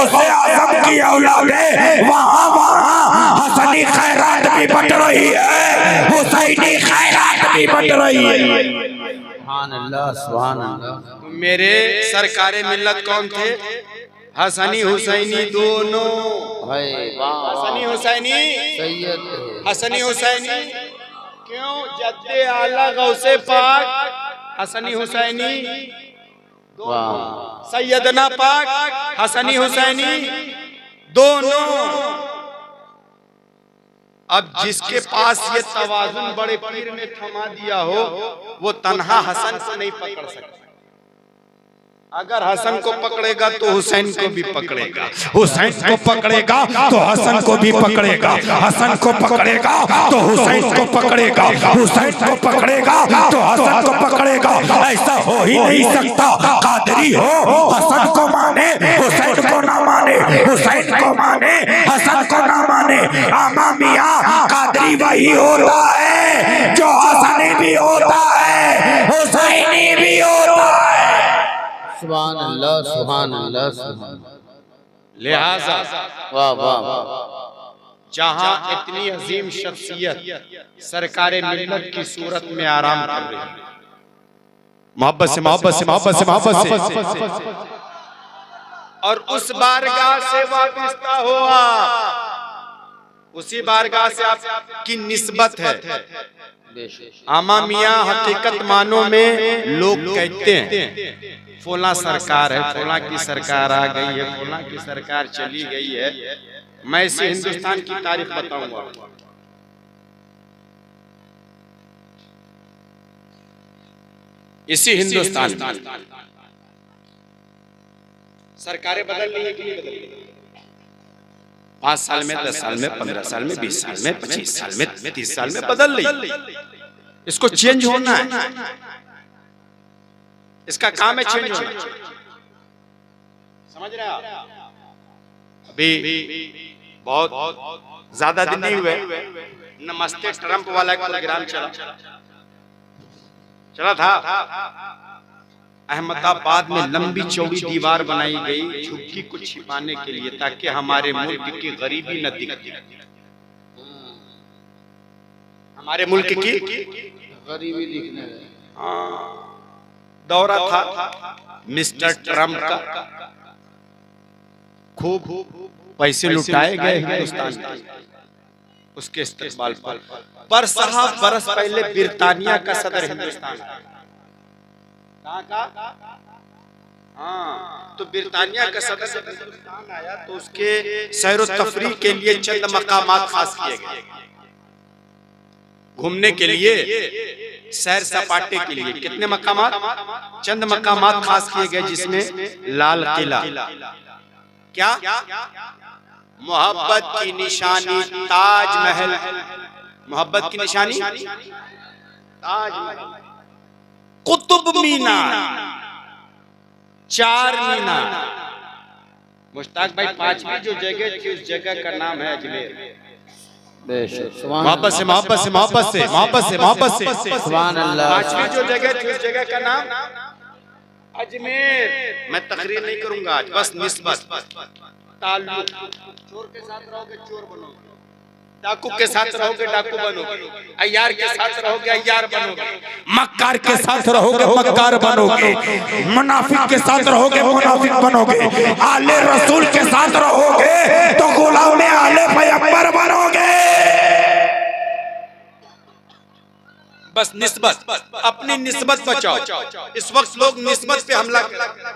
गौसे आजम की औलाद है, वहाँ वहाँ हसनी खैरात भी बट रही है, हुसैनी खैरात भी बट रही है। सुभान अल्लाह, सुभान अल्लाह। मेरे सरकारे मिल्लत कौन थे? हसनी हुसैनी दोनों। हसनी हुसैनी सैयद हसनी हुसैनी क्यों? जद्दे आला गौसे पाक हसनी हुसैनी, सैयदना पाक हसनी हुसैनी दोनों। अब जिसके पास ये तवाजुन बड़े पीर ने थमा दिया हो, वो तन्हा हसन को नहीं पकड़ सकता। अगर हसन को पकड़ेगा तो हुसैन को भी पकड़ेगा, हुसैन को पकड़ेगा तो हसन को भी पकड़ेगा, हसन को पकड़ेगा तो हुसैन को पकड़ेगा, हुसैन को पकड़ेगा तो हसन को पकड़ेगा। ऐसा हो ही नहीं सकता। कादरी हो हसन को माने, हुसैन को ना माने, हुसैन को माने, हसन को ना माने। आमा मियां कादरी वही होता है जो हसनी भी होता है, हुसैनी भी होता है। सुभान अल्लाह, सुभान अल्लाह, सुभान। लिहाजा वाह वाह वाह। जहां इतनी अजीम शख्सियत सरकारे मिल्लत की सूरत में आराम कर रही है, मोहब्बत से मोहब्बत से मोहब्बत से मोहब्बत से, और उस बारगाह से वाबस्ता हो आप, उसी बारगाह से आपकी निस्बत है। आमा मियां हकीकत मानों में लोग कहते हैं फला सरकार है, फला की सरकार आ गई है, फला की सरकार चली गई है। मैं इसे हिंदुस्तान की तारीख बताऊंगा। इसी हिंदुस्तान सरकारें बदल रही है कि नहीं बदल रही? 5 साल में, 10 साल में, 15 साल में, 20 साल में, 25 साल में, 30 साल में बदल रही। इसको चेंज होना है, इसका काम है चेंज होना। समझ रहे हैं? अभी बहुत ज्यादा दिन नहीं हुए, नमस्ते ट्रंप वाला एक प्रोग्राम चला था। अहमदाबाद में लंबी चौड़ी दीवार बनाई गई झुग्गी को छिपाने के लिए, ताकि हमारे मुल्क की गरीबी न दिखे। हमारे मुल्क की गरीबी दिखने लगी। दौरा था मिस्टर ट्रंप का, खूब पैसे लुटाए गए हिंदुस्तान के उसके इस्तेमाल पर। 7 बरस पहले ब्रिटानिया का सदर हिंदुस्तान कहाँ का? हाँ, तो ब्रिटानिया का सदर जब हिंदुस्तान आया तो उसके सैर तफरीह के लिए चंद मकामात खास किए गए। घूमने के लिए, सैर सपाटे के लिए कितने मकामात? चंद मकामात खास किए गए, जिसमें लाल किला, क्या मोहब्बत की निशानी ताजमहल, मोहब्बत की निशानी ताजमहल, कुतुब मीनार, 4 मीनार। मुश्ताक भाई, 5वीं जो जगह थी उस जगह का नाम है अजमेर। मोहब्बत से मोहब्बत से मोहब्बत से मोहब्बत से मोहब्बत से, सुभान अल्लाह। 5वीं जो जगह थी उस जगह का नाम अजमेर। मैं तकरीर नहीं करूंगा आज, बस निस्बत ताल्लुक। चोर के साथ रहोगे चोर बनोगे, डाकू के साथ रहोगे डाकू बनोगे, अय्यार के साथ रहोगे अय्यार बनोगे, मक्कार के साथ रहोगे मक्कार बनोगे, मुनाफिक के साथ रहोगे मुनाफिक बनोगे, आले रसूल के साथ रहोगे तो गुलाम आले पैगंबर बनोगे। बस निस्बत, अपनी निस्बत बचाओ। इस वक्त लोग निस्बत पे हमला कर रहे हैं,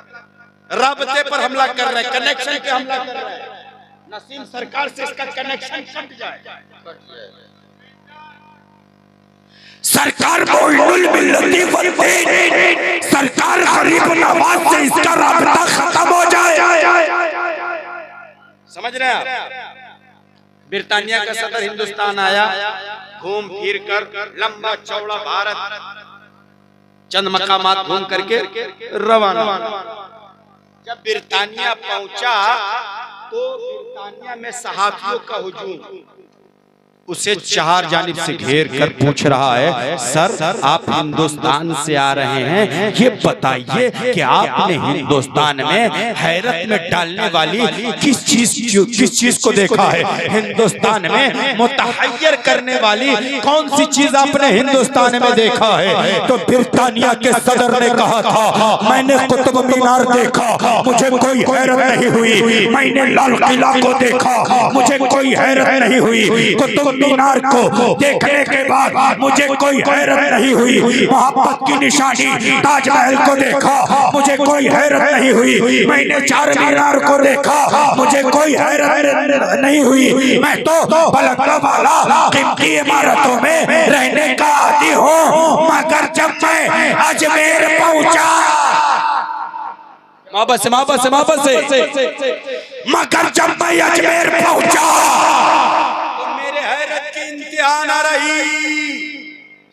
राबते पर हमला कर रहे हैं, कनेक्शन पे हमला कर रहे हैं। नसीम सरकार से इसका कनेक्शन कट जाए। सरकार मोइनुल मिल्लती वद्दीन, सरकार गरीब नवाज से इसका राबता खत्म हो जाए। समझ रहे हैं? ब्रिटानिया का सदर हिंदुस्तान आया, घूम फिर कर लंबा चौड़ा भारत, चंद मकामात घूम करके रवाना। जब ब्रिटानिया पहुंचा तो ब्रिटानिया में सहाफियों का हुजूम, उसे चार जानिब से घेर कर पूछ रहा है, सर आप हिंदुस्तान से आ रहे हैं, ये बताइए कि आपने हिंदुस्तान में हैरत में डालने वाली किस चीज को देखा है? हिंदुस्तान में मुतहय्यर करने वाली कौन सी चीज आपने हिंदुस्तान में देखा है? तो ब्रिटानिया के सदर ने कहा था, मैंने कुतुब मीनार देखा, मुझे कोई हैरत नहीं हुई। मैंने लाल किला को देखा, मुझे कोई हैरत नहीं हुई। कुतुब मीनार को देखने के बाद मुझे कोई हैरत नहीं हुई। मोहब्बत की निशानी ताजमहल को देखा, मुझे कोई हैरत नहीं हुई। मैंने चार मीनार को देखा, मुझे कोई हैरत नहीं हुई। मैं तो बुलंदों वाला कीमती इमारतों में रहने का आदी हूँ, मगर जब मैं अजमेर पहुंचा, वापस मगर जब मैं अजमेर पहुंचा तो मेरे हैरत की इंतहा न रही।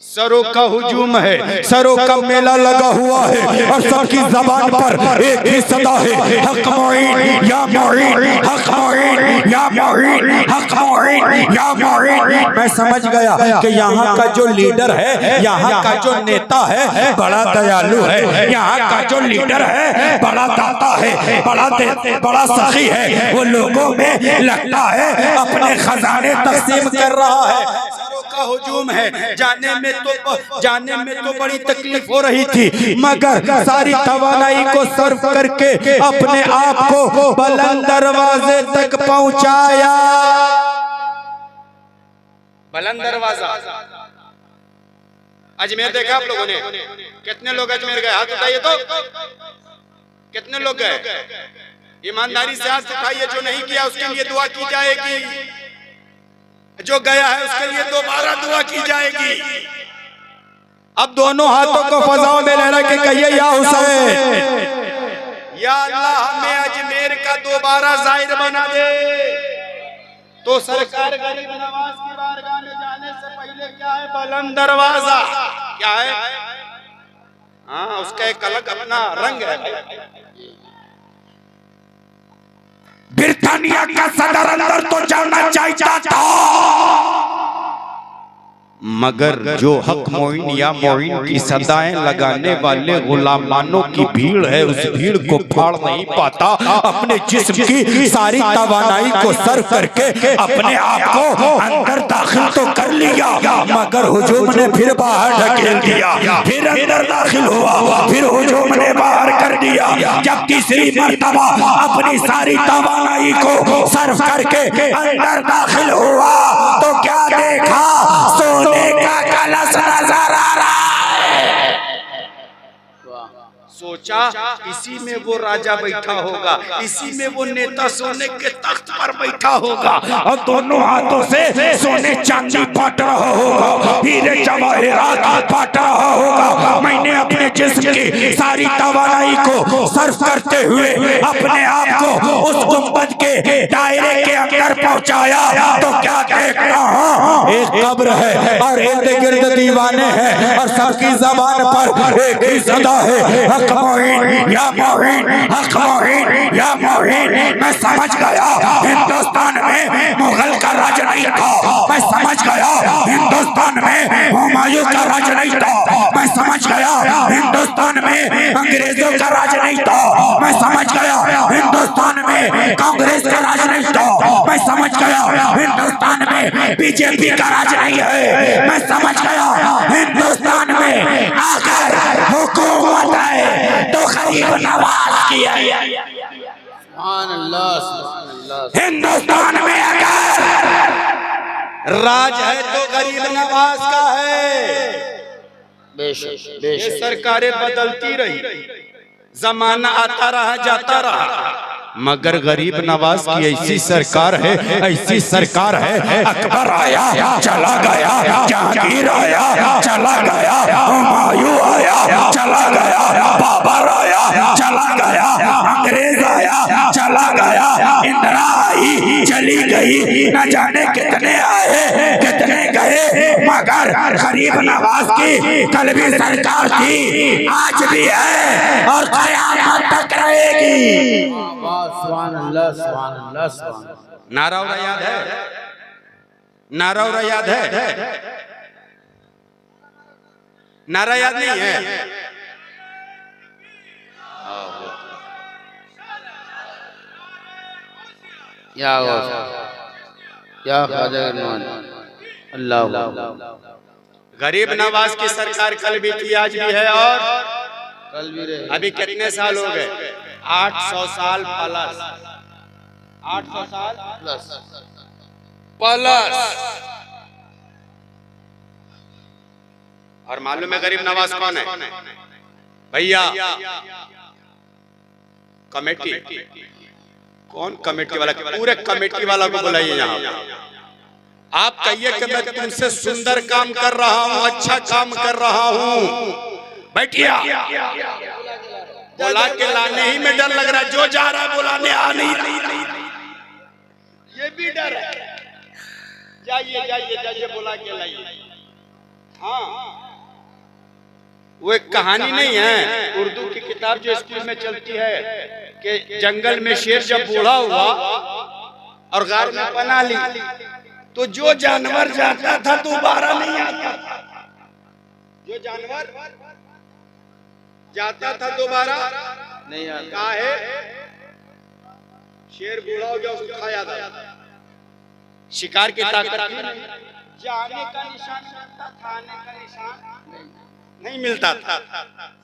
सरों का हुजूम है, सरों का मेला लगा हुआ है और सबकी जबान पर एक ही सदा है, हक मोइन या मोइन, हक मोइन या मोइन, हक मोइन या मोइन। मैं समझ गया कि यहाँ का जो लीडर है, यहाँ का जो नेता है बड़ा दयालु है, यहाँ का जो लीडर है बड़ा दाता है, बड़ा सखी है। वो लोगों में लगता है अपने खजाने तकसीम कर रहा है। का हुजूम है, जाने में तो बड़ी तकलीफ हो रही थी, मगर सारी तवानाई को सर्व करके अपने आप को बुलंद दरवाजे तक पहुंचाया। बुलंद दरवाजा अजमेर देखा आप लोगों ने? कितने लोग अजमेर गए? हाथ उठाइए तो कितने लोग गए? ईमानदारी से हाथ उठाइए। जो नहीं किया उसके लिए दुआ की जाएगी, जो गया है उसके लिए दोबारा दुआ की जाएगी। अब दोनों हाथों को फजाओं में लहरा के कहिए, या हुसैन, या अल्लाह हमें अजमेर का दोबारा जाहिर बना दे। तो सरकार गरीब नवाज की बारगाह में जाने से पहले क्या है? बुलंद दरवाजा क्या है? हाँ, उसका एक अलग अपना रंग है। ब्रिटानिया का सदर अंदर तो जाना चाहता था, मगर जो हक मोइन या मोइन की सदाएं लगाने वाले गुलामानों की भीड़ है, उस भीड़ को फाड़ नहीं पाता। अपने जिस्म की सारी तवानाई को सर्व करके अपने आप को अंदर दाखिल तो कर लिया, मगर हुजूम ने फिर बाहर ढकेल दिया, फिर अंदर दाखिल हुआ, फिर हुजूम ने बाहर कर दिया। जब तीसरी मर्तबा अपनी सारी तवानाई को सर्व करके अंदर दाखिल हुआ तो क्या देखा? का कलश नजर आ रहा है। सोचा इसी में वो राजा बैठा होगा, इसी में वो नेता सोने के तख्त पर बैठा होगा और दोनों हाथों से सोने चांदी बांट रहा होगा, हीरे जवाहरात बांट रहा होगा। मैंने अपने जिस्म की सारी तवानाई को सर्व करते हुए अपने आप को उस गुंबद के दायरे के अंदर पहुंचाया तो क्या देख रहा हूं? एक कब्र है और इर्द गिर्द दीवाने हैं और सबकी जबान पर एक ही सदा है, हक मोइन या मोइन, हक मोइन या मोइन। मैं समझ गया हिंदुस्तान में मुगल का राज नहीं था, मैं समझ गया हिंदुस्तान में हुमायूं का राज नहीं था, मैं समझ गया हिंदुस्तान में अंग्रेजों का राज नहीं था, मैं समझ गया हिंदुस्तान में कांग्रेस का राज नहीं था, मैं समझ गया हिंदुस्तान में बीजेपी का राज नहीं है, मैं समझ गया हिंदुस्तान में अगर हुकूमत है तो गरीब नवाज की है। हिंदुस्तान में अगर राज है तो गरीब नवाज का है। ये सरकारें बदलती रही, जमाना आता रहा जाता रहा, मगर गरीब नवाज की ऐसी सरकार है, ऐसी सरकार है। अकबर आया चला गया, जहांगीर आया चला गया, हुमायूं आया चला गया, बाबर आया चला गया, अंग्रेज आया चला गया, इंदिरा आई चली गई, न जाने कितने आए कितने गए, मगर गरीब नवाज की कल भी सरकार थी, आज भी है और क़यामत तक रहेगी। नारा याद है? नारा उरा याद है? नारा याद नहीं है? या ख्वाजा अल्लाह। गरीब नवाज की सरकार कल भी थी, आज भी है और कल भी रहे। अभी कितने साल हो गए? 800 साल प्लस। 800 साल प्लस। और मालूम है गरीब नवाज कौन है भैया? कमेटी। कौन कमेटी वाला? पूरे कमेटी वाला को बुलाइए यहाँ। आप कहिए कि मैं तुमसे सुंदर काम कर रहा हूँ, अच्छा काम कर रहा हूँ। बैठिए। बुला के लाने ही में डर लग रहा है, जो जा रहा है बुलाने आ नहीं रही। ये भी डर है। जाइए जाइए जाइए, बुला के लाइए। हाँ, वो एक कहानी नहीं है, उर्दू की किताब जो स्कूल में चलती है कि जंगल में शेर जब बूढ़ा हुआ और गार में पनाह ली, तो जो जानवर जाता था दोबारा नहीं आता। जो जानवर जाता था दोबारा नहीं आता। काहे? शेर बूढ़ा हो गया, उसको खाया था। शिकार की ताकत जाने का निशान मिलता था, आने का निशान नहीं मिलता था।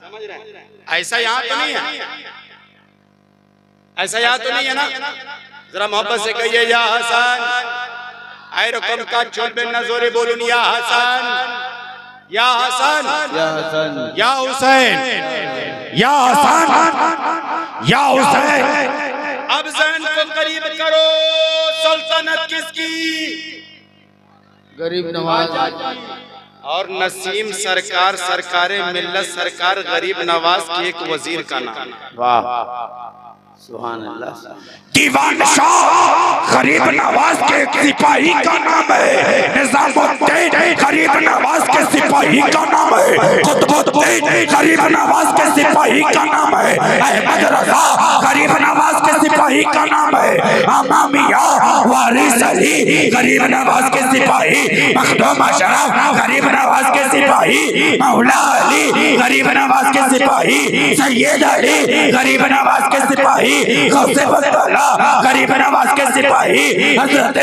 समझ रहे हैं? ऐसा यहाँ तो नहीं है, ऐसा यहाँ तो नहीं है ना? जरा मोहब्बत से कहिए या हसन। आए रकम का चोल में नजोरे बोलूं या हसन, या हसन, या हसन, या हुसैन, या हसन, या हुसैन। अब जहन को करीब करो, सल्तनत किसकी? गरीब नवाज और नसीम सरकार, सरकारे मिल्लत सरकार, गरीब नवाज की एक वजीर का नाम। वाह सुभान अल्लाह। दीवान शाह गरीब नवाज के एक सिपाही का नाम है। निजामुद्दीन गरीब नवाज के सिपाही का नाम है। कुतुबुद्दीन गरीब नवाज के सिपाही का नाम है। अहमद रजा गरीब नवाज के सिपाही का नाम है। अमामिया वारिस अली गरीब नवाज के सिपाही। मखदूम अशरफ गरीब नवाज के सिपाही। मौला अली गरीब नवाज के सिपाही। सैयद अली गरीब नवाज के सिपाही। गौसे बदला गरीब नवाज के सिपाही। हजरत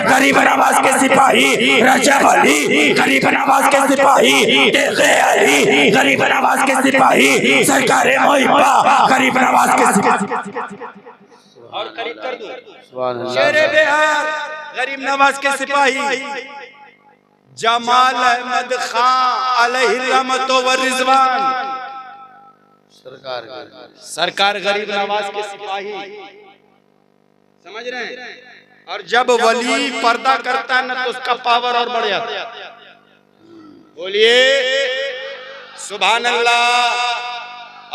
गरीब नवाज के सिपाही। रजब अली गरीब नवाज के सिपाही। तेगे अली गरीब नवाज के सिपाही। सरकार मोहिब्बा गरीब नवाज के सिपाही। और करीब कर दूं, सुभान अल्लाह। शेरे बिहार गरीब नवाज के सिपाही। जमाल अहमद खान अलैहि रहमत व रिजवान सरकार गरीब नवाज के सिपाही। समझ रहे हैं? और जब वली पर्दा करता है ना, तो उसका पावर और बढ़ जाता है। बोलिए सुभान अल्लाह।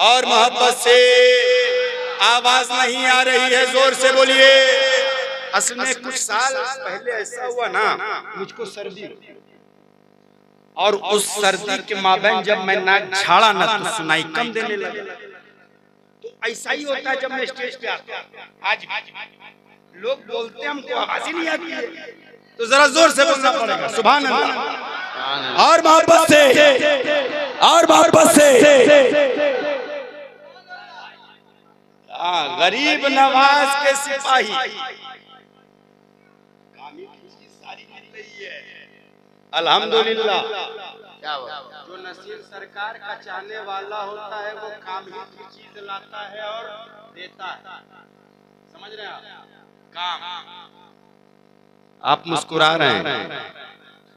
और मोहब्बत से, आवाज नहीं आ रही है, जोर से बोलिए। असल में कुछ साल पहले ऐसा हुआ ना, मुझको सर्दी, और उस सर्दी के माबैन जब मैं नाक झाड़ा ना, तो सुनाई कम देने लगा। तो ऐसा ही होता है जब मैं स्टेज पे आता हूं। आज लोग बोलते हैं, हमको आवाज ही नहीं आती है, तो जरा जोर से बोलना पड़ेगा। सुभान अल्लाह। और मोहब्बत से, और मोहब्बत से। गरीब नवाज के सिपाही। अल्हम्दुलिल्लाह। जो नसीम सरकार का चाहने वाला होता है, वो काम ही की चीज लाता है और देता है। समझ रहे हैं? काम। आप मुस्कुरा रहे हैं,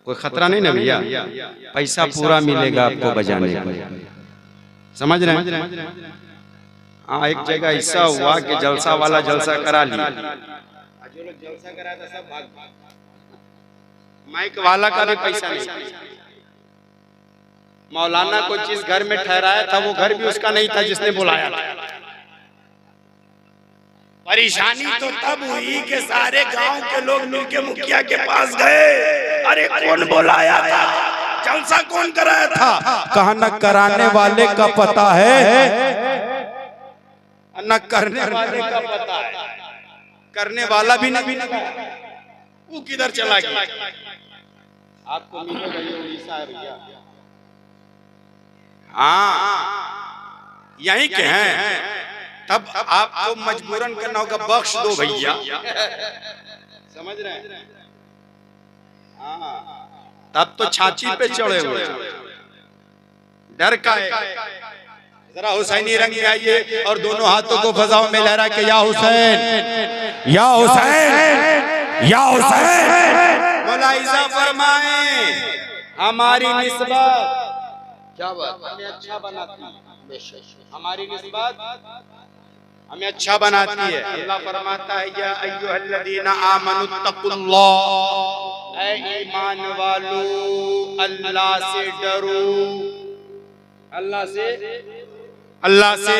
कोई खतरा नहीं ना भैया? पैसा पूरा मिलेगा आपको बजाने का। समझ रहे हैं? हाँ, एक जगह ऐसा हुआ कि जलसा वाला जलसा करा लिया, जो लोग जलसा कराया था सब भाग। माइक वाला का भी पैसा नहीं। मौलाना कोई चीज घर में ठहराया था, वो घर भी उसका नहीं था जिसने बुलाया था। परेशानी तो तब हुई कि सारे गांव के लोग मिलके मुखिया के पास गए। अरे कौन बुलाया था, जलसा कौन कराया था? कहा न कराने वाले का पता है, न करने वाले का पता है। करने वाला भी नहीं। वो किधर चला गया? आपको मिलेगा ये उड़ीसा है भैया। हाँ यहीं के हैं। तब आपको मजबूरन करना होगा, बख्श दो भैया। समझ रहे हैं? हाँ तब तो छाती पे चढ़े हुए, डर का है। जरा हुसैनी रंग में आइए और दोनों हाथों को फजाओं में लहरा के या हुसैन, या हुसैन, या हुसैन। मुलाहिजा फरमाएं, हमारी निस्बत क्या बात हमें अच्छा बनाती है, बेशक हमारी निस्बत हमें अच्छा बनाती है। अल्लाह फरमाता है या अय्युहल्लज़ीना आमनुत्तकुल्लाह, ऐ ईमान वालो अल्लाह से डरो। अल्लाह से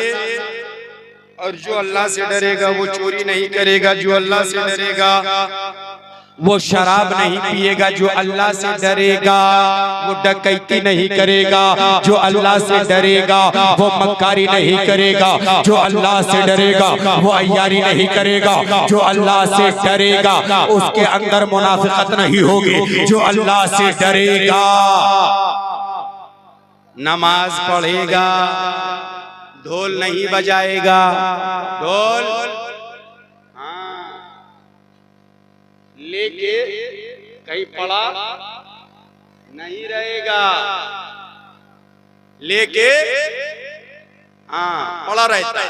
और जो अल्लाह से डरेगा वो चोरी नहीं करेगा, जो अल्लाह से डरेगा वो शराब नहीं पिएगा, जो अल्लाह से डरेगा वो डकैती नहीं करेगा, जो अल्लाह से डरेगा वो मक्कारी नहीं करेगा, जो अल्लाह से डरेगा वो अय्यारी नहीं करेगा, जो अल्लाह से डरेगा उसके अंदर मुनाफिकत नहीं होगी, जो अल्लाह से डरेगा नमाज पढ़ेगा, ढोल नहीं बजाएगा, ढोल लेके कहीं पड़ा नहीं रहेगा, लेके पड़ा रहता है।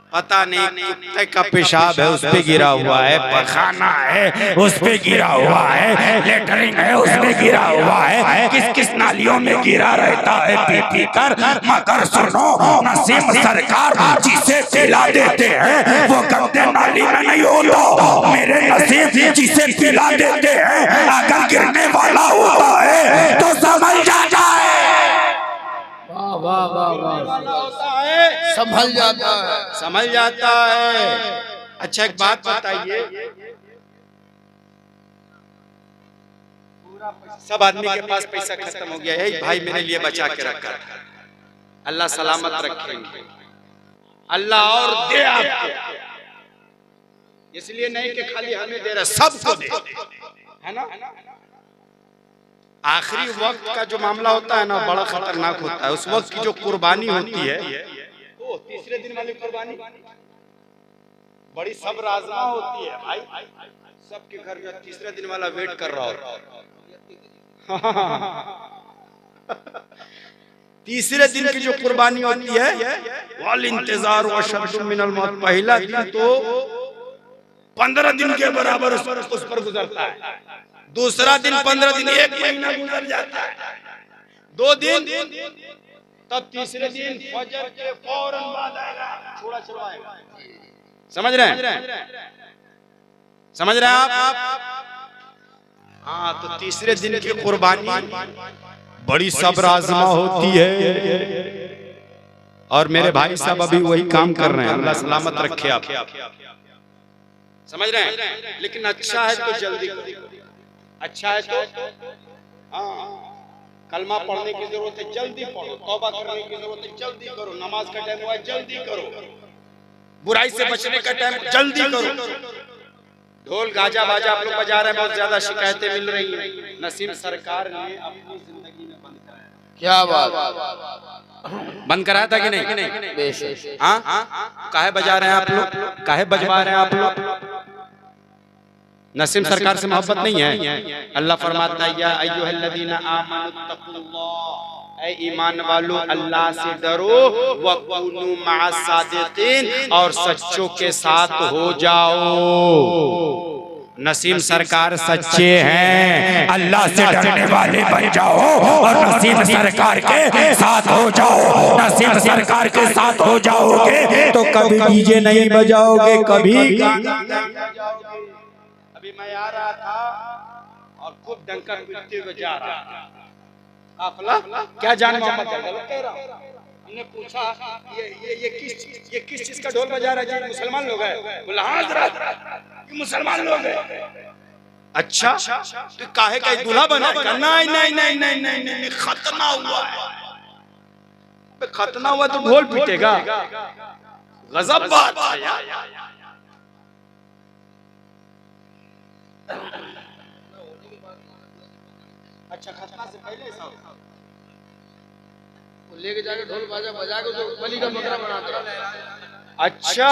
पता नहीं कुत्ते का पेशाब है उस पे गिरा हुआ है, पखाना है उस पे गिरा हुआ है, लेटरिन है उस पे गिरा हुआ है, किस किस नालियों में गिरा रहता है पी पी कर। मगर सुनो, नसीम सरकार जिसे पिला देते हैं वो गंदे नाली में नहीं होता। मेरे नसीब जिसे पिला देते हैं अगर गिरने वाला होता है तो समझ जाता है। वाह वाह वाह वाह, संभल जाता है, समझ जाता है। अच्छा एक बात बताइए, सब आदमी के पास पैसा खत्म हो गया है, भाई मेरे लिए बचा के रखा था, अल्लाह सलामत रखेंगे, अल्लाह और दे आपको, इसलिए नहीं कि खाली हमें दे रहा, सबको दे, है ना। आखिरी वक्त का जो मामला होता है ना बड़ा खतरनाक होता है। उस वक्त की जो कुर्बानी होती है, तो तीसरे दिन वाली कुर्बानी बड़ी सब्र आजमा होती है भाई। सबके घर में तीसरे दिन वाला वेट कर रहा होता है। तीसरे दिन की जो कुर्बानी होती है, वाल इंतजार व शद्दु मिनल मौत, पहला दिन तो 15 दिन के बराबर उस पर गुजरता है, दूसरा दिन 15 दिन, 1 महीना गुजर जाता है, 2 दिन, तब तीसरे दिन फजर के फौरन बाद आएगा, छोड़ा चलवाएगा। समझ रहे हैं? समझ रहे हैं आप? हाँ, तो तीसरे दिन की कुर्बानी बड़ी सब्र आजमा होती है। और मेरे भाई साहब अभी वही काम कर रहे हैं, अल्लाह सलामत रखे आप। समझ रहे हैं? लेकिन अच्छा है तो जल्दी करो, अच्छा है तो कलमा पढ़ने की जरूरत है, जल्दी पढ़ो, तौबा करने की जरूरत है, जल्दी करो, नमाज का टाइम हुआ है, जल्दी करो, बुराई से बचने का टाइम, जल्दी करो। ढोल गाजा बाजा आप लोग बजा रहे हैं, बहुत ज्यादा शिकायतें मिल रही हैं। नसीम सरकार ने अपनी जिंदगी में बंद कराया। क्या बात, बंद कराया था कि नहीं? बेशक। हाँ, काहे बजा रहे हैं आप लोग, काहे बजवा रहे हैं आप लोग? नसीम सरकार से मोहब्बत नहीं है? अल्लाह फरमाता है या अय्युहल्लज़ीना आमनुत्तकुल्लाह, ऐ ईमान वालों अल्लाह से डरो, वकुनू मअस-सादिकीन, और सच्चों के साथ हो जाओ। नसीम सरकार सच्चे हैं, अल्लाह से डरने वाले बन जाओ और नसीम सरकार के साथ हो जाओ। नसीम सरकार के साथ हो जाओगे तो कभी डीजे नहीं बजाओगे, कभी अभी मैं आ रहा था और खूब डंका पीटते हुए जा रहा था, काफिला क्या जान मोहम्मद कह रहा हूं। हमने पूछा ये किस चीज का ढोल बजा रहा है? मुसलमान लोग हैं? बोला हाँ हज़रत, ये मुसलमान लोग हैं। अच्छा, तो काहे का दूल्हा बना? नहीं नहीं नहीं नहीं नहीं नहीं, खतना हुआ है। खतना हुआ तो ढोल पीटेगा? गजब बात है यार। अच्छा खतना से पहले सब लेके जाके ढोल बाजा बजा के उसको बलि का बकरा बनाते हैं। अच्छा